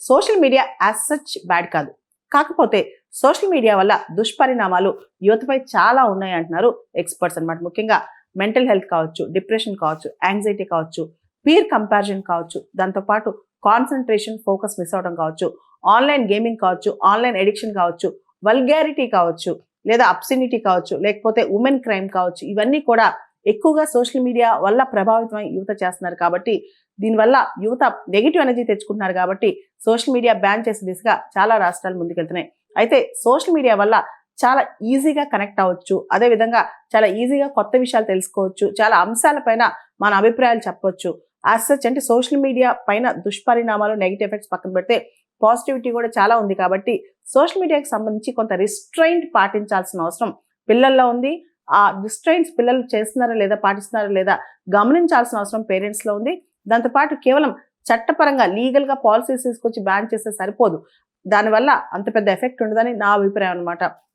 Social media as such bad కాదు. కాకపోతే social media వల్ల దుష్పరిణామాలు యువతపై చాలా ఉన్నాయి అంటున్నారు ఎక్స్పర్ట్స్ అన్నమాట. ముఖ్యంగా మెంటల్ హెల్త్ కావచ్చు, డిప్రెషన్ కావచ్చు, యాంగ్జైటీ కావచ్చు, పీర్ కంపారిజన్ కావచ్చు, దాంతోపాటు కాన్సన్ట్రేషన్, ఫోకస్ మిస్ అవడం కావచ్చు, ఆన్లైన్ గేమింగ్ కావచ్చు, ఆన్లైన్ ఎడిక్షన్ కావచ్చు, వల్గారిటీ కావచ్చు, లేదా అబ్సినిటీ కావచ్చు, లేకపోతే ఉమెన్ క్రైమ్ కావచ్చు, ఇవన్నీ కూడా ఎక్కువగా సోషల్ మీడియా వల్ల ప్రభావితమై యువత చేస్తున్నారు. కాబట్టి దీనివల్ల యువత నెగిటివ్ ఎనర్జీ తెచ్చుకుంటున్నారు. కాబట్టి సోషల్ మీడియా బ్యాన్ చేసే దిశగా చాలా రాష్ట్రాలు ముందుకెళ్తున్నాయి. అయితే సోషల్ మీడియా వల్ల చాలా ఈజీగా కనెక్ట్ అవ్వచ్చు, అదేవిధంగా చాలా ఈజీగా కొత్త విషయాలు తెలుసుకోవచ్చు, చాలా అంశాలపైన మన అభిప్రాయాలు చెప్పవచ్చు. యాజ్ సచ్ అంటే సోషల్ మీడియా పైన దుష్పరిణామాలు, నెగిటివ్ ఎఫెక్ట్స్ పక్కన పెడితే పాజిటివిటీ కూడా చాలా ఉంది. కాబట్టి సోషల్ మీడియాకి సంబంధించి కొంత రిస్ట్రైంట్ పాటించాల్సిన అవసరం పిల్లల్లో ఉంది. ఆ రిస్ట్రైంట్స్ పిల్లలు చేస్తున్నారా లేదా, పాటిస్తున్నారా లేదా గమనించాల్సిన అవసరం పేరెంట్స్లో ఉంది. దాంతోపాటు కేవలం చట్టపరంగా లీగల్గా పాలసీస్ తీసుకొచ్చి బ్యాన్ చేస్తే సరిపోదు. దానివల్ల అంత పెద్ద ఎఫెక్ట్ ఉండదని నా అభిప్రాయం అనమాట.